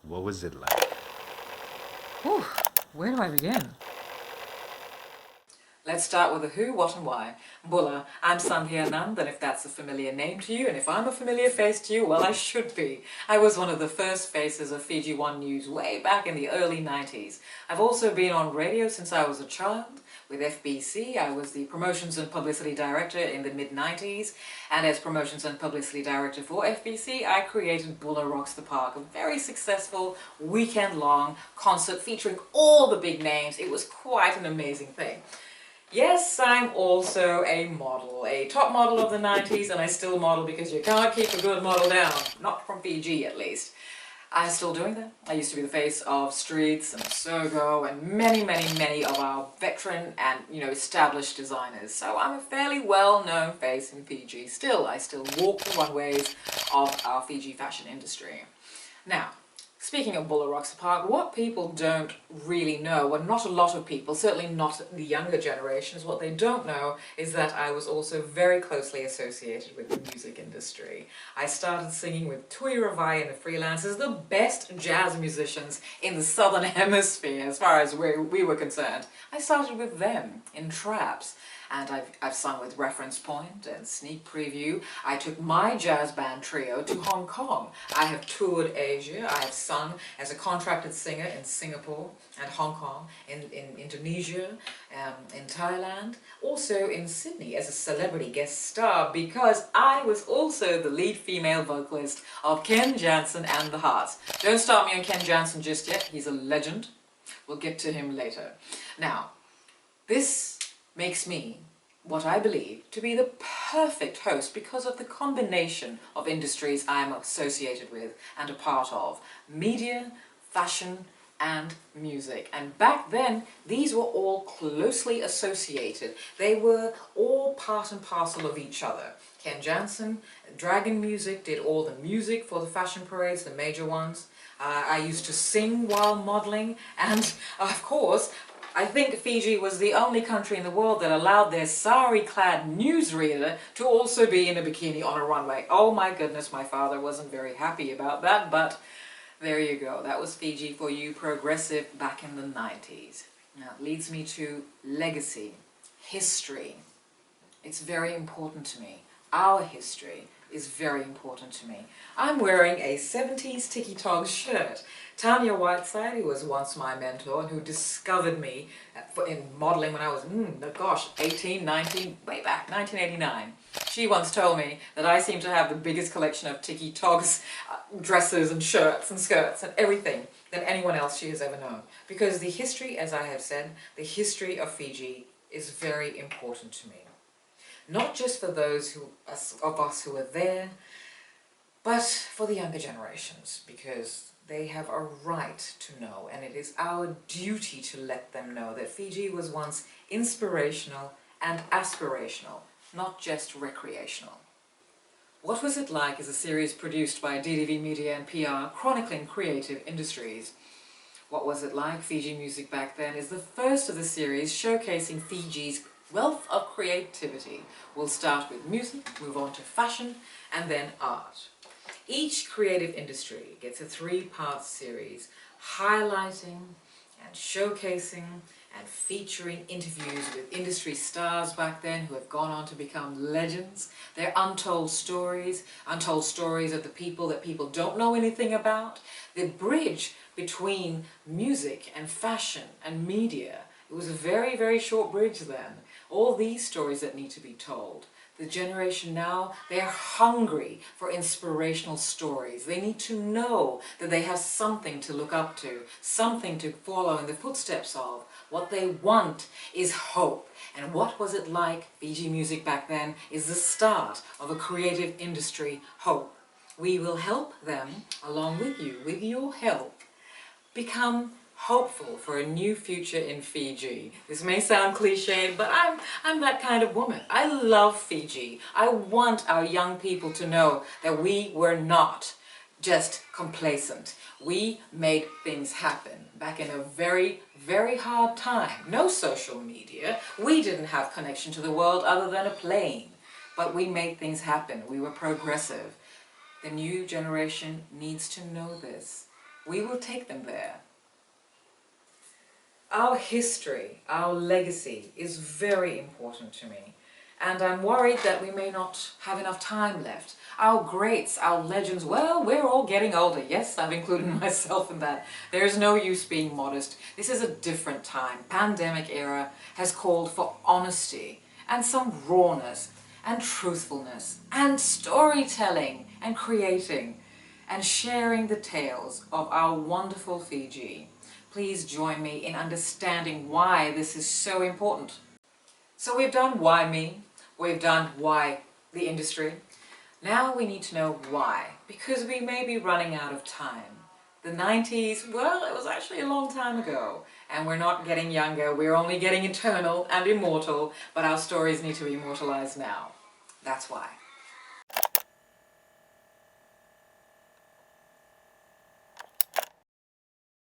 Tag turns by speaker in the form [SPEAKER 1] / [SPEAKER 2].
[SPEAKER 1] What was it like?
[SPEAKER 2] Whew, where do I begin? Let's start with the who, what and why. Bulla, I'm Sandhya Nand, and if that's a familiar name to you, and if I'm a familiar face to you, well, I should be. I was one of the first faces of Fiji One News way back in the early 90s. I've also been on radio since I was a child. With FBC, I was the Promotions and Publicity Director in the mid-90s, and as Promotions and Publicity Director for FBC, I created Bulla Rocks the Park, a very successful weekend-long concert featuring all the big names. It was quite an amazing thing. Yes, I'm also a model, a top model of the 90s, and I still model because you can't keep a good model down, not from Fiji at least. I'm still doing that. I used to be the face of Streets and Sogo and many of our veteran and, established designers. So I'm a fairly well-known face in Fiji. I still walk the runways of our Fiji fashion industry. Now, speaking of Bulla Rocks Park, what people don't really know, well, not a lot of people, certainly not the younger generations, what they don't know is that I was also very closely associated with the music industry. I started singing with Tui Ravai and the Freelancers, the best jazz musicians in the Southern Hemisphere as far as we were concerned. I started with them in traps. And I've sung with Reference Point and Sneak Preview. I took my jazz band trio to Hong Kong. I have toured Asia. I have sung as a contracted singer in Singapore and Hong Kong, in Indonesia, in Thailand, also in Sydney as a celebrity guest star because I was also the lead female vocalist of Ken Jansen and the Hearts. Don't start me on Ken Jansen just yet. He's a legend. We'll get to him later. Now, this makes me what I believe to be the perfect host because of the combination of industries I am associated with and a part of. Media, fashion, and music. And back then, these were all closely associated. They were all part and parcel of each other. Ken Jansen, Dragon Music, did all the music for the fashion parades, the major ones. I used to sing while modeling, and of course, I think Fiji was the only country in the world that allowed their sari-clad newsreader to also be in a bikini on a runway. Oh my goodness, my father wasn't very happy about that, but there you go. That was Fiji for you progressive back in the 90s. Now, it leads me to legacy, history. It's very important to me. Our history is very important to me. I'm wearing a 70s Tiki Togs shirt. Tanya Whiteside, who was once my mentor and who discovered me in modeling when I was, 18, 19, way back, 1989. She once told me that I seem to have the biggest collection of Tiki Togs dresses and shirts and skirts and everything than anyone else she has ever known. Because the history, as I have said, the history of Fiji is very important to me. Not just for those of us who are there, but for the younger generations, because they have a right to know, and it is our duty to let them know that Fiji was once inspirational and aspirational, not just recreational. What Was It Like is a series produced by Ddvm Media and PR, chronicling creative industries. What Was It Like? Fiji Music Back Then is the first of the series showcasing Fiji's wealth of creativity. We'll start with music, move on to fashion, and then art. Each creative industry gets a 3-part series highlighting and showcasing and featuring interviews with industry stars back then who have gone on to become legends. Their untold stories of the people that people don't know anything about. The bridge between music and fashion and media. It was a very short bridge then. All these stories that need to be told. The generation now, they're hungry for inspirational stories. They need to know that they have something to look up to, something to follow in the footsteps of. What they want is hope. And What Was It Like? Fiji Music Back Then is the start of a creative industry hope. We will help them, along with you, with your help, become hopeful for a new future in Fiji. This may sound cliched, but I'm that kind of woman. I love Fiji. I want our young people to know that we were not just complacent. We made things happen back in a very hard time. No social media. We didn't have connection to the world other than a plane. But we made things happen. We were progressive. The new generation needs to know this. we will take them there. Our history, our legacy is very important to me, and I'm worried that we may not have enough time left. Our greats, our legends, well, we're all getting older. Yes, I've included myself in that. There's no use being modest. This is a different time. Pandemic era has called for honesty and some rawness and truthfulness and storytelling and creating and sharing the tales of our wonderful Fiji. Please join me in understanding why this is so important. So we've done why me, we've done why the industry. Now we need to know why, because we may be running out of time. The 90s, well, it was actually a long time ago, and we're not getting younger, we're only getting eternal and immortal, but our stories need to be immortalized now. That's why.